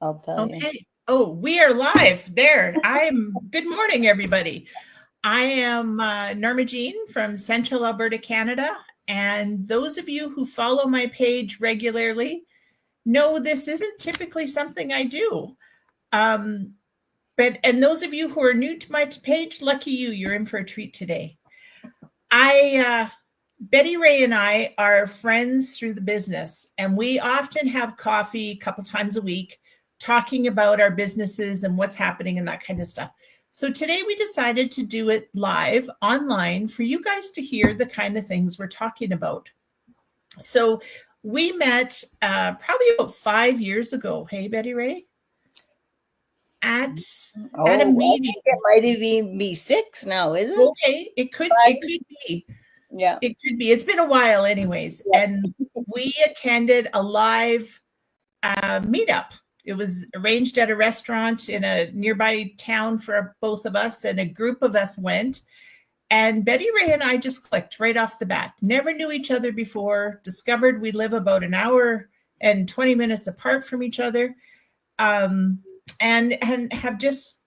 I'll tell you. Okay. Oh, we are live there. Good morning, everybody. I am Norma Jean from Central Alberta, Canada. And those of you who follow my page regularly know this isn't typically something I do. And those of you who are new to my page, lucky you, you're in for a treat today. Betty Rae and I are friends through the business, and we often have coffee a couple times a week talking about our businesses and what's happening and that kind of stuff. So today we decided to do it live online for you guys to hear the kind of things we're talking about. So we met probably about 5 years ago. Hey, Betty Rae? At a meeting. It might even be 6 now, is it? Okay, it could be. Yeah. It could be. It's been a while anyways. Yeah. And we attended a live meetup. It was arranged at a restaurant in a nearby town for both of us, and a group of us went. And Betty Rae and I just clicked right off the bat. Never knew each other before, discovered we live about an hour and 20 minutes apart from each other, and have just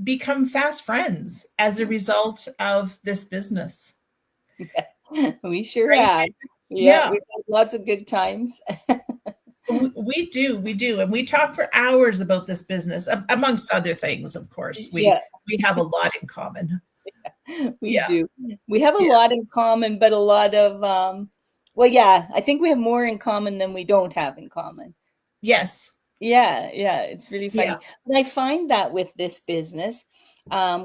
become fast friends as a result of this business. Yeah, we sure have. Yeah, we've had lots of good times. We do. And we talk for hours about this business, amongst other things, of course. We have a lot in common. We do. We have a lot in common, but a lot of, I think we have more in common than we don't have in common. Yes. Yeah, it's really funny. Yeah. But I find that with this business,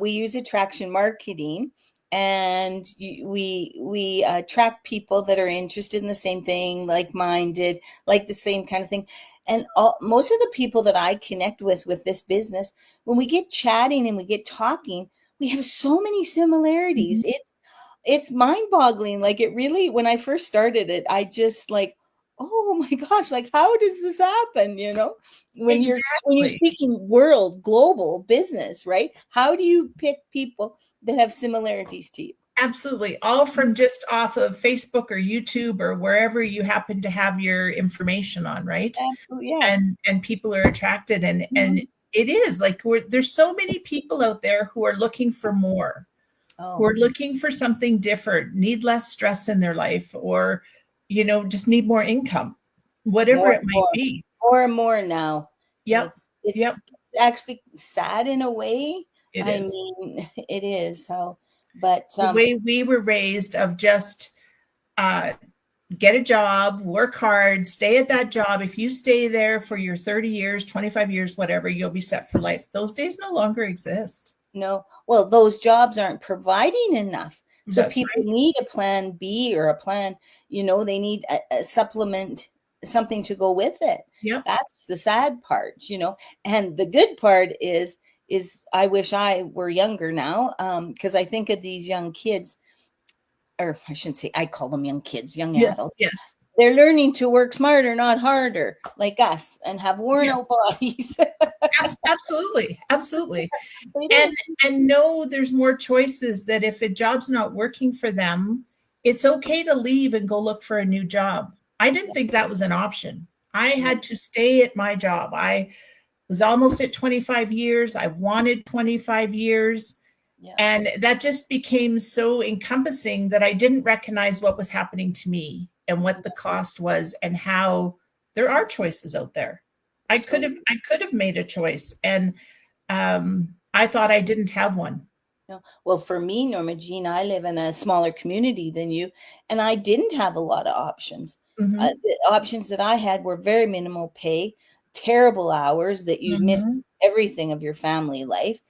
we use attraction marketing, and we attract people that are interested in the same thing, like-minded, like the same kind of thing. And most of the people that I connect with this business, when we get chatting and we get talking, we have so many similarities. Mm-hmm. It's mind-boggling. Like, it really, when I first started it, I just like, oh my gosh, like, how does this happen? You know, when you're speaking global business, right? How do you pick people that have similarities to you? Absolutely. All from just off of Facebook or YouTube or wherever you happen to have your information on, right? Absolutely. Yeah. And people are attracted, and it is like there's so many people out there who are looking for more, who are looking for something different, need less stress in their life, or just need more income, whatever it might be. More and more now. Yep. It's actually sad in a way. It is. I mean, it is how, but the way we were raised of just get a job, work hard, stay at that job. If you stay there for your 30 years, 25 years, whatever, you'll be set for life. Those days no longer exist. No. Well, those jobs aren't providing enough. So people need a plan B or a plan, they need a supplement, something to go with it. Yeah. That's the sad part, and the good part is I wish I were younger now, because I think of these young kids, or I shouldn't say, I call them young kids, young adults. Yes. They're learning to work smarter, not harder, like us, and have worn out bodies. Absolutely. And know there's more choices, that if a job's not working for them, it's okay to leave and go look for a new job. I didn't think that was an option. I had to stay at my job. I was almost at 25 years. I wanted 25 years. Yeah. And that just became so encompassing that I didn't recognize what was happening to me and what the cost was, and how there are choices out there. I could have made a choice, and I thought I didn't have one. No. Well, for me, Norma Jean, I live in a smaller community than you, and I didn't have a lot of options. Mm-hmm. The options that I had were very minimal pay, terrible hours that you missed everything of your family life.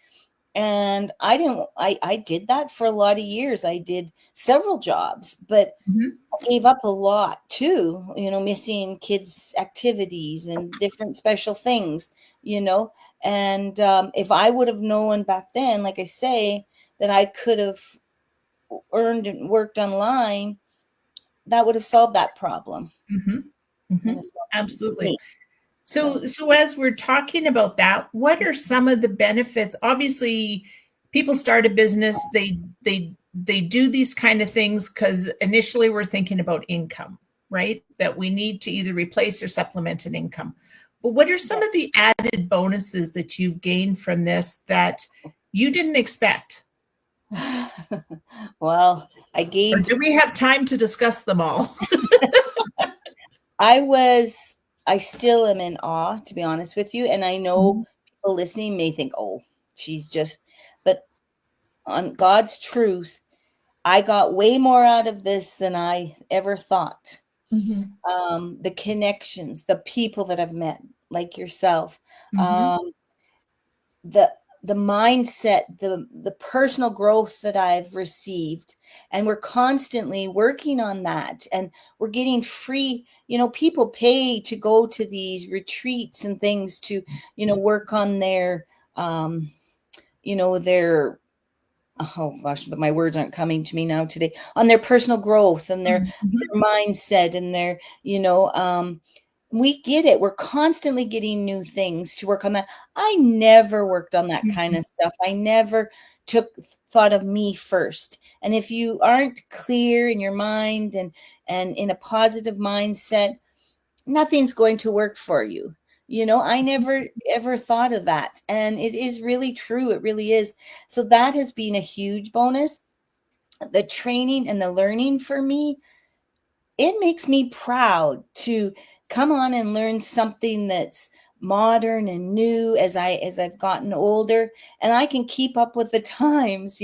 And I did that for a lot of years. I did several jobs, but I gave up a lot too, missing kids' activities and different special things, and if I would have known back then, like I say, that I could have earned and worked online, that would have solved that problem. Absolutely. So as we're talking about that, what are some of the benefits? Obviously, people start a business, they do these kind of things because initially we're thinking about income, right? That we need to either replace or supplement an income. But what are some of the added bonuses that you've gained from this that you didn't expect? Well, I Or gained. do we have time to discuss them all? I still am in awe, to be honest with you. And I know people listening may think, oh, she's just, but on God's truth, I got way more out of this than I ever thought. The connections, the people that I've met, like yourself, the the mindset, the personal growth that I've received, and we're constantly working on that, and we're getting free. People pay to go to these retreats and things to work on their their oh gosh, but my words aren't coming to me now today, on their personal growth and their mindset and their we get it. We're constantly getting new things to work on that. I never worked on that kind of stuff. I never thought of me first. And if you aren't clear in your mind and in a positive mindset, nothing's going to work for you. I never ever thought of that. And it is really true. It really is. So that has been a huge bonus. The training and the learning for me, it makes me proud to come on and learn something that's modern and new as I've gotten older, and I can keep up with the times,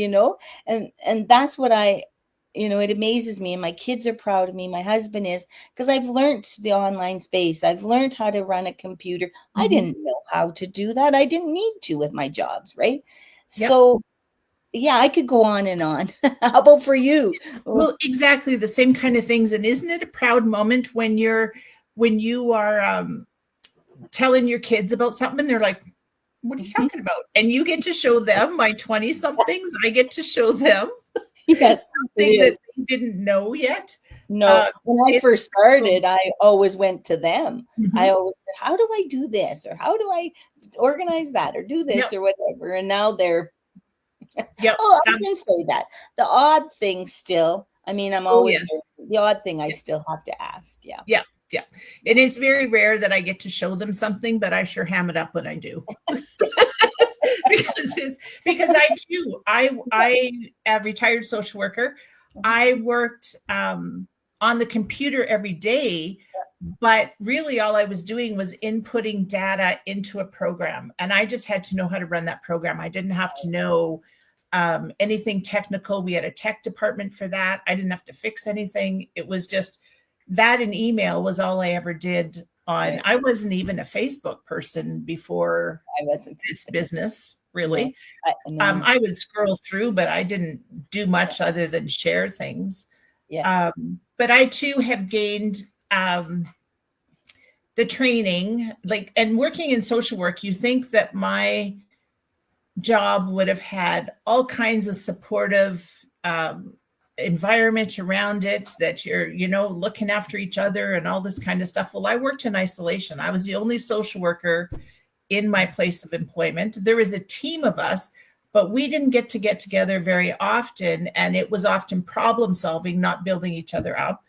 and that's what it amazes me, and my kids are proud of me. My husband is, because I've learned the online space. I've learned how to run a computer. I didn't know how to do that. I didn't need to with my jobs, right? So yeah, I could go on and on. How about for you? Well, exactly the same kind of things. And isn't it a proud moment when you are telling your kids about something and they're like, what are you talking about? And you get to show them, my 20 somethings, I get to show them yes, something that they didn't know yet. No, when I first started, I always went to them. I always said, how do I do this? Or how do I organize that or do this or whatever? And now they're, oh, I can say that. The odd thing still, I mean, I'm always, the odd thing I still have to ask. Yeah. Yeah. Yeah. And it's very rare that I get to show them something, but I sure ham it up when I do. because I a retired social worker. I worked on the computer every day, but really all I was doing was inputting data into a program. And I just had to know how to run that program. I didn't have to know anything technical. We had a tech department for that. I didn't have to fix anything. It was just that, and email was all I ever did on. Right. I wasn't even a Facebook person before I wasn't this business, really. No. I would scroll through, but I didn't do much other than share things. Yeah. But I too have gained the training, and working in social work. You think that my job would have had all kinds of supportive environment around it, that you're, looking after each other and all this kind of stuff. Well, I worked in isolation. I was the only social worker in my place of employment. There was a team of us, but we didn't get together very often. And it was often problem solving, not building each other up.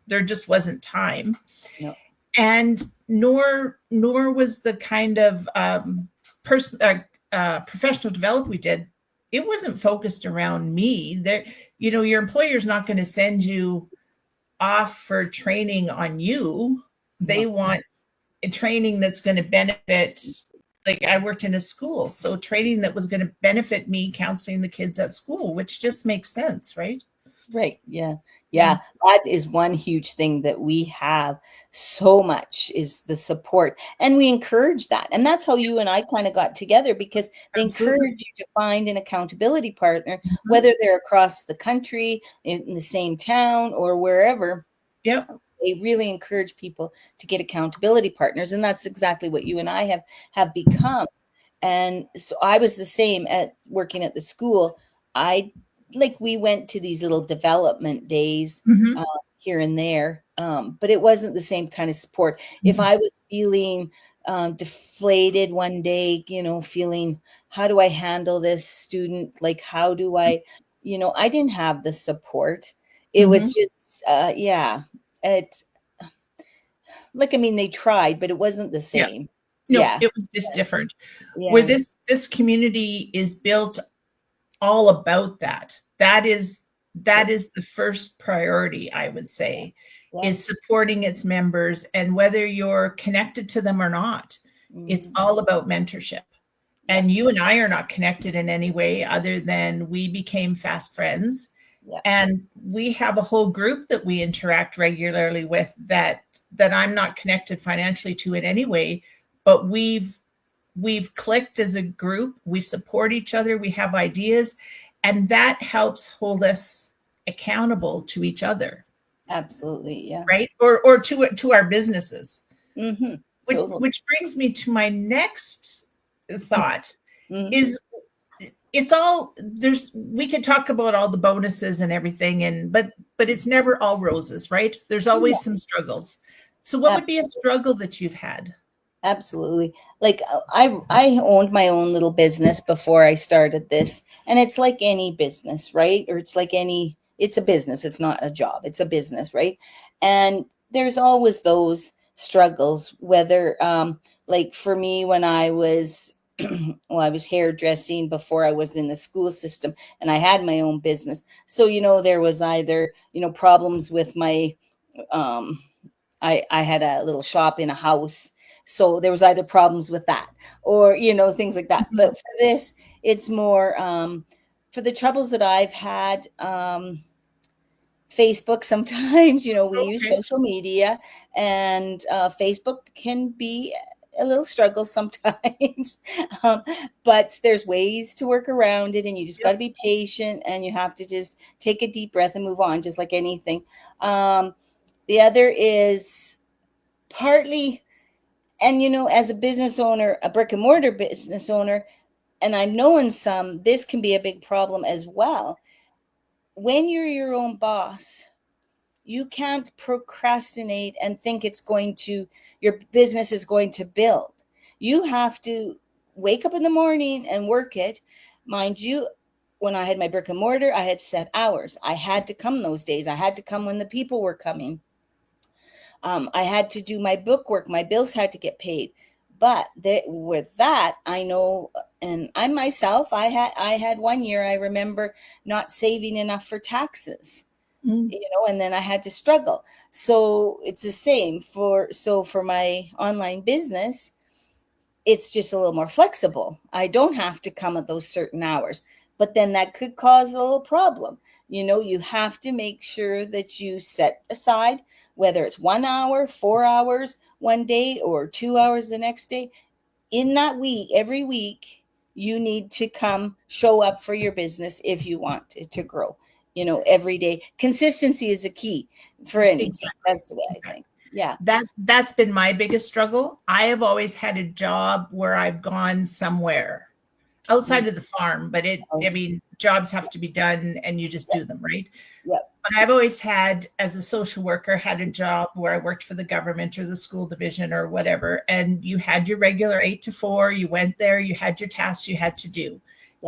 There just wasn't time. No. And nor was the kind of professional development we did. It wasn't focused around me. Your employer's not going to send you off for training on you. They want a training that's going to benefit. Like, I worked in a school, so training that was going to benefit me counseling the kids at school, which just makes sense, right? Right. Yeah. Yeah. That is one huge thing that we have so much, is the support. And we encourage that. And that's how you and I kind of got together, because they encourage you to find an accountability partner, whether they're across the country, in the same town, or wherever. Yep. They really encourage people to get accountability partners. And that's exactly what you and I have become. And so I was the same at working at the school. We went to these little development days here and there, but it wasn't the same kind of support. If I was feeling deflated one day, feeling, how do I handle this student? Like, how do I didn't have the support. It was just, like, I mean, they tried, but it wasn't the Yeah. same. No, Yeah. it was just different. Where Yeah. this community is built all about that. That is the first priority, I would say, Yeah. is supporting its members, and whether you're connected to them or not, it's Mhm. all about mentorship. Yeah. And you and I are not connected in any way other than we became fast friends. Yeah. And we have a whole group that we interact regularly with that I'm not connected financially to in any way, but we've clicked as a group. We support each other. We have ideas, and that helps hold us accountable to each other. Absolutely. Yeah. Right. Or to our businesses. Mm-hmm. Which, Totally. which brings me to my next thought Mm-hmm. is, it's all, we could talk about all the bonuses and everything, but it's never all roses, right? There's always some struggles. So what would be a struggle that you've had? Absolutely. Like, I owned my own little business before I started this, and it's like any business, right? Or it's a business. It's not a job. It's a business, right? And there's always those struggles, whether like for me when I was well, I was hairdressing before I was in the school system, and I had my own business. So, there was either, problems with my um I had a little shop in a house. So there was either problems with that or, things like that. Mhm. But for this, it's more for the troubles that I've had. Facebook sometimes, we use Okay. social media, and Facebook can be a little struggle sometimes. um, but there's ways to work around it, and you just got Yep. to be patient, and you have to just take a deep breath and move on, just like anything. The other is partly, and as a business owner, a brick and mortar business owner, and I've known some, this can be a big problem as well. When you're your own boss, you can't procrastinate and think your business is going to build. You have to wake up in the morning and work it. Mind you, when I had my brick and mortar, I had set hours. I had to come those days. I had to come when the people were coming. I had to do my bookwork. My bills had to get paid. But with that, I know, and I myself, I had 1 year, I remember not saving enough for taxes, Mm. and then I had to struggle. So it's the same for my online business. It's just a little more flexible. I don't have to come at those certain hours, but then that could cause a little problem. You have to make sure that you set aside, whether it's 1 hour, 4 hours one day, or 2 hours the next day. In that week, every week, you need to show up for your business if you want it to grow. Every day. Consistency is a key for anything. Exactly. That's the way I think. Yeah. That's been my biggest struggle. I have always had a job where I've gone somewhere outside of the farm, but I mean, jobs have to be done and you just do them, right? Yep. But I've always had, as a social worker, had a job where I worked for the government or the school division or whatever. And you had your regular 8 to 4, you went there, you had your tasks you had to do,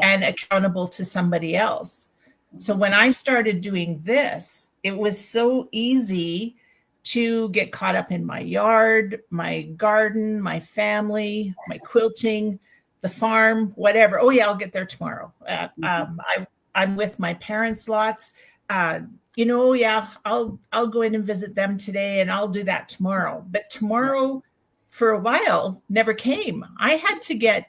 and accountable to somebody else. So when I started doing this, it was so easy to get caught up in my yard, my garden, my family, my quilting, the farm, whatever. Oh yeah, I'll get there tomorrow. I'm with my parents lots. Yeah, I'll go in and visit them today, and I'll do that tomorrow. But tomorrow, for a while, never came. I had to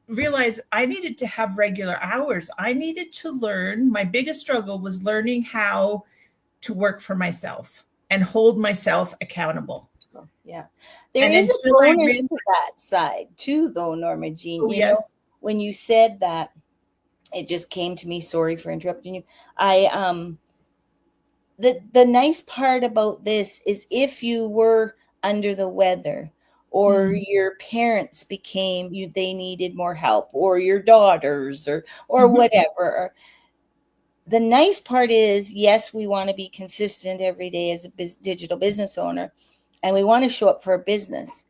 realize I needed to have regular hours. I needed to learn. My biggest struggle was learning how to work for myself and hold myself accountable. Yeah. There And is a until I bonus realized, to that side too, though, Norma Jean. oh yes, When you said that, it just came to me. Sorry for interrupting you. I the nice part about this is, if you were under the weather, or your parents they needed more help, or your daughters, or whatever. The nice part is, yes, we want to be consistent every day as a digital business owner, and we want to show up for a business.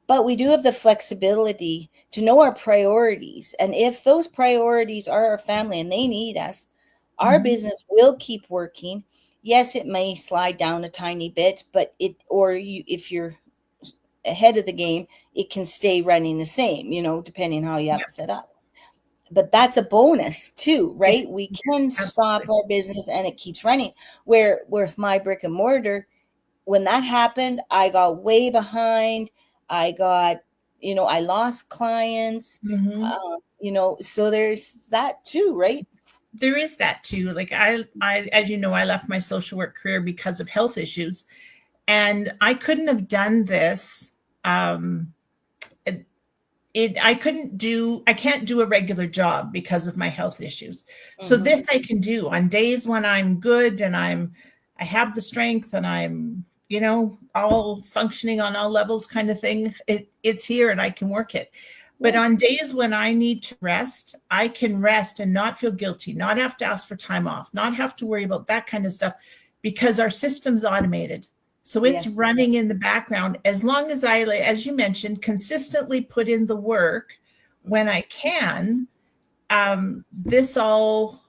But we do have the flexibility to know our priorities. And if those priorities are our family and they need us, our business will keep working. yes, it may slide down a tiny bit, but if you're ahead of the game, it can stay running the same, depending how you have Yeah. it set up. But that's a bonus too, It right? We can is, stop absolutely. our business and it keeps running. Where with my brick and mortar, when that happened, I got way behind. I got, I lost clients. Mhm. So there's that too, right? There is that too. Like as you know, I left my social work career because of health issues, and I couldn't have done this. Um, I can't do a regular job because of my health issues. So Mm-hmm. this I can do on days when I'm good and I have the strength and I'm, all functioning on all levels kind of thing. It's here and I can work it. But Yeah. on days when I need to rest, I can rest and not feel guilty, not have to ask for time off, not have to worry about that kind of stuff because our system's automated. So it's Yes. running in the background as long as I, as you mentioned, consistently put in the work when I can. This all,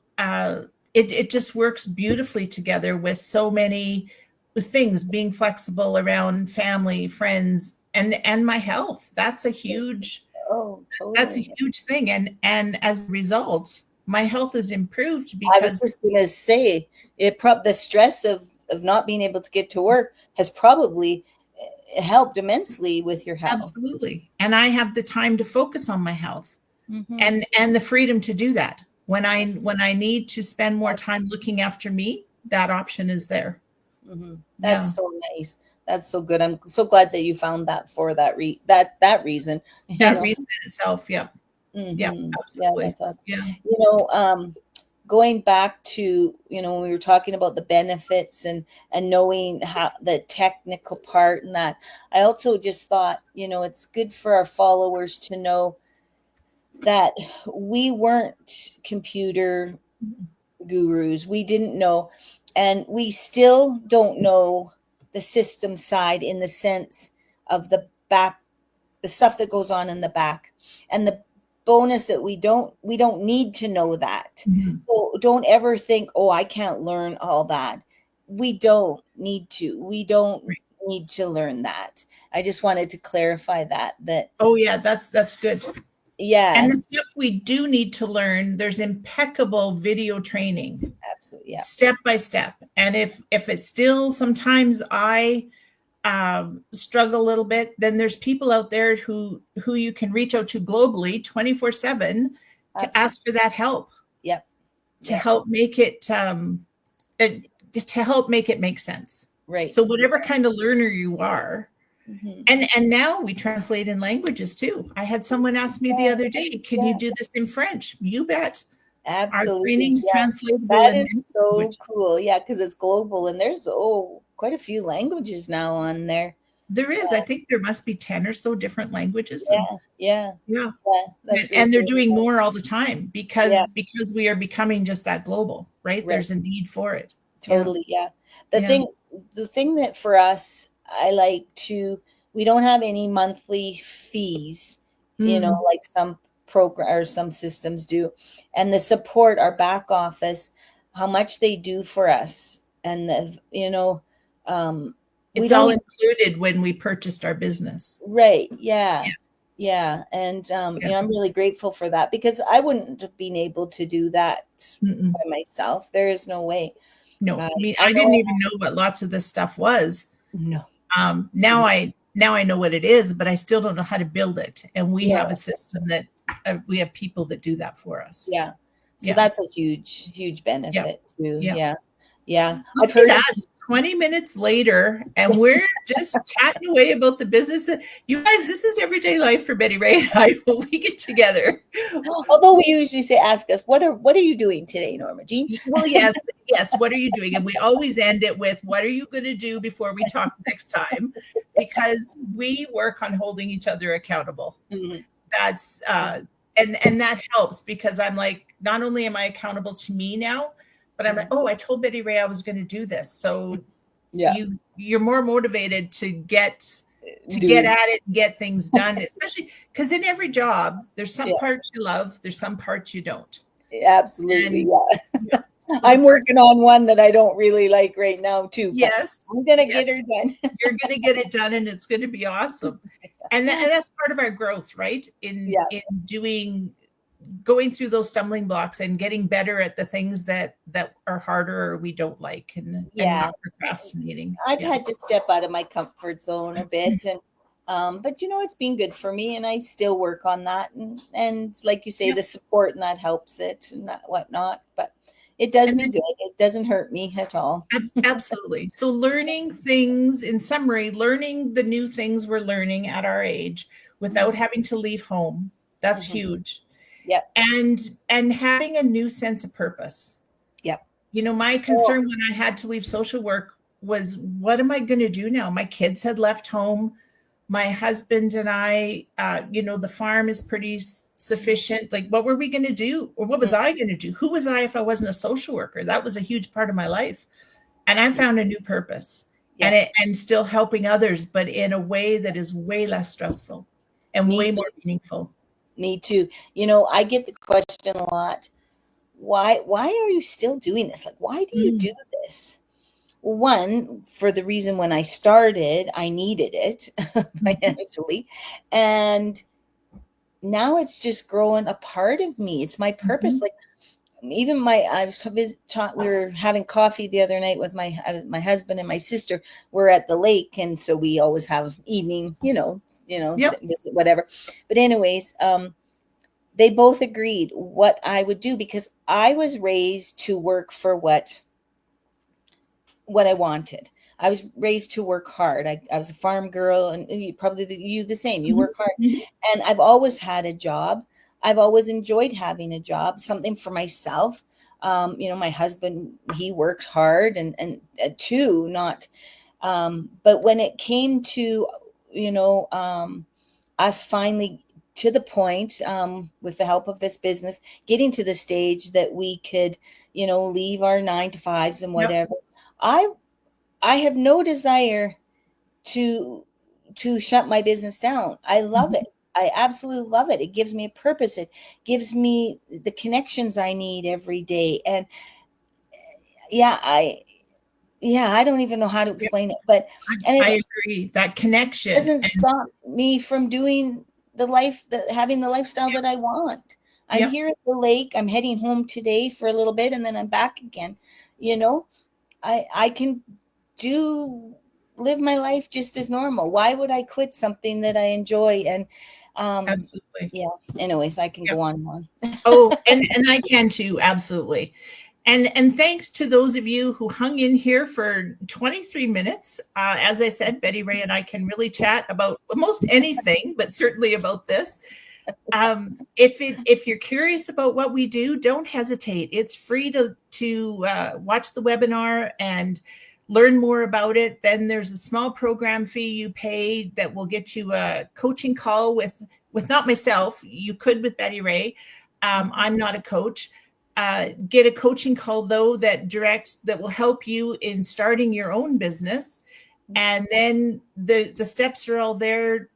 it just works beautifully together with so many things, being flexible around family, friends, and my health. That's a huge Oh, totally. thing. And as a result, my health is improved I was because just going to say the stress of not being able to get to work has probably helped immensely with your health. absolutely. And I have the time to focus on my health Mm-hmm. and the freedom to do that. When I need to spend more time looking after me, that option is there. Mm-hmm. Yeah. That's so nice. That's so good. I'm so glad that you found that for that reason. That reason in itself. Yeah. Yeah, Mm-hmm. Yeah, absolutely. that's awesome. Yeah. Going back to when we were talking about the benefits and knowing how the technical part and that, I also just thought it's good for our followers to know that we weren't computer gurus. We didn't know, and we still don't know the system side in the sense of the stuff that goes on in the back. And the bonus that we don't need to know that. Mhm. So don't ever think, oh, I can't learn all that. We don't Right. need to learn that. I just wanted to clarify that Oh yeah, that's good. And yeah, the stuff we do need to learn, there's impeccable video training, absolutely, yeah. step by step. And if it's still sometimes I struggle a little bit, then there's people out there who you can reach out to globally 24/7 to Absolutely. ask for that help, Yep. to Yep. help make it make sense. Right. So whatever kind of learner you are, Mm-hmm. and now we translate in languages too. I had someone ask me the Yeah. other day, can you Yeah. do this in French? You bet. Our Absolutely. training's Yeah. translatable That in is any so language. cool. Yeah, because it's global and there's quite a few languages now on there. There is, I think there must be 10 or so different languages. And Yeah. Yeah. yeah. Yeah. That's really And they're cool. doing more all the time Yeah. because we are becoming just that global, right? Right. There's a need for it. Yeah. Totally. Yeah. The Yeah. thing, the thing that for us, we don't have any monthly fees, Mm. like some program or some systems do. And the support, our back office, how much they do for us. And we It's don't all even, included when we purchased our business. right. Yeah. Yes. Yeah. And, Yeah. I'm really grateful for that because I wouldn't have been able to do that Mm-mm. by myself. There is no way. No, I mean, I I didn't know. even know what lots of this stuff was. No. Now I know what it is, but I still don't know how to build it. And we have a No. system that we have people that do that for us. Yeah. So Yeah. that's a huge, huge Yeah. benefit too. Yeah. Yeah. Yeah. I've Look heard at of, us 20 minutes later, and we're just chatting away about the business. You guys, this is everyday life for Betty Rae and I when we get together. although we usually ask us, what are you doing today, Norma Jean? Well, yes. What are you doing? And we always end it with, what are you going to do before we talk next time? Because we work on holding each other accountable. Mhm. That's and that helps because I'm like, not only am I accountable to me now, but I'm like, oh, I told Betty Rae I was going to do this. So Yeah. you're more motivated to get Do at it and get things done, especially because in every job, there's some Yeah. parts you love, there's some parts you don't. Absolutely. And Yeah. I'm working on one that I don't really like right now too, but Yes. I'm going to Yes. get her done. You're going to get it done, and it's going to be awesome. And that's part of our growth, right? In going through those stumbling blocks and getting better at the things that are harder or we don't like, and not procrastinating. I've had to step out of my comfort zone a bit, and but it's been good for me, and I still work on that, and like you say, the support and that helps it and that whatnot. But it does me good. It doesn't hurt me at all. Absolutely. So learning things, in summary, learning the new things we're learning at our age without having to leave home. That's huge. Yeah. And having a new sense of purpose. Yeah. My concern when I had to leave social work was, what am I going to do now? My kids had left home. My husband and I, the farm is pretty sufficient. Like, what were we going to do? Or what was I going to do? Who was I if I wasn't a social worker? That was a huge part of my life. And I found a new purpose, and still helping others, but in a way that is way less stressful and way more meaningful. Me too. I get the question a lot. Why are you still doing this? Like, why do you do this? One, for the reason when I started, I needed it financially. And now it's just growing a part of me. It's my purpose. Like, even we were having coffee the other night with my husband and my sister. We're at the lake, and so we always have evening, sit and visit, whatever. But anyways, they both agreed what I would do, because I was raised to work for what I wanted. I was raised to work hard. I was a farm girl, and you the same. You work hard. And I've always had a job. I've always enjoyed having a job, something for myself. My husband, he worked hard and too, not, but when it came to, us finally to the point, with the help of this business, getting to the stage that we could, leave our 9-to-5s and whatever. I have no desire to shut my business down. I love it. I absolutely love it. It gives me a purpose. It gives me the connections I need every day. And I don't even know how to explain it, but I agree. That connection doesn't stop me from doing having the lifestyle that I want. I'm here at the lake. I'm heading home today for a little bit, and then I'm back again. I can live my life just as normal. Why would I quit something that I enjoy? And absolutely. Yeah. Anyways, I can go on and on. And I can too. Absolutely. And thanks to those of you who hung in here for 23 minutes. As I said, Betty Rae and I can really chat about almost anything, but certainly about this. If you're curious about what we do, don't hesitate. It's free to watch the webinar and learn more about it. Then there's a small program fee you pay that will get you a coaching call with not myself. You could with Betty Rae. I'm not a coach. Get a coaching call though that will help you in starting your own business. And then the steps are all there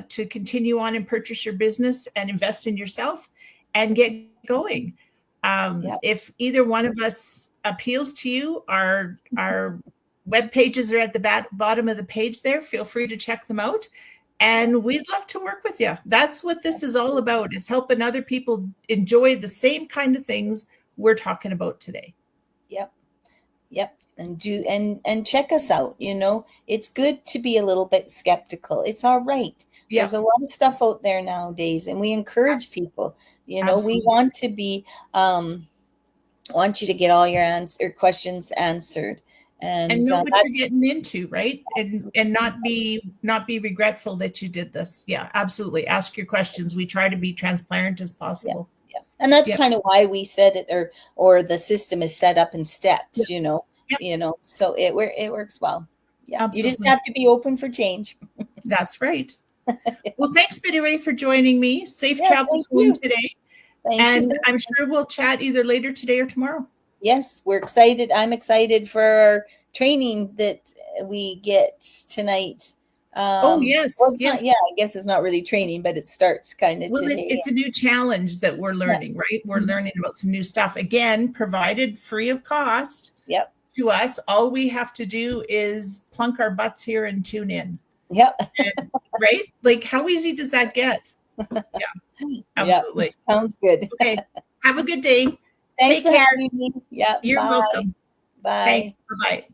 to continue on and purchase your business and invest in yourself and get going. If either one of us appeals to you, our web pages are at the bottom of the page there. Feel free to check them out. And we'd love to work with you. That's what this is all about, is helping other people enjoy the same kind of things we're talking about today. Yep. And check us out. It's good to be a little bit skeptical. It's all right. There's a lot of stuff out there nowadays, and we encourage people. We want to be, want you to get all your questions answered. And know what you're getting into, right? And not be regretful that you did this. Yeah, absolutely. Ask your questions. We try to be transparent as possible. Yeah. And that's kind of why we said it, or the system is set up in steps, so it works well. Yeah. Absolutely. You just have to be open for change. That's right. Well, thanks, Betty Rae, for joining me. Safe travels home today. Thank you. I'm sure we'll chat either later today or tomorrow. Yes, we're excited. I'm excited for our training that we get tonight Oh, Well, yes, it's not, yes. yeah, I guess it's not really training, but it starts kind of Well, today. it's a new challenge that we're Yeah. learning, right? We're Mhm. learning about some new stuff. Again, provided free of cost Yep. to us. All we have to do is plunk our butts here and tune in. Yep. And, right? Like, how easy does that get? Yeah, Yep. absolutely. Sounds good. Okay. Have a good day. Thanks Take for care. having me. Yep. You're Bye. welcome. Bye. Thanks. Bye-bye.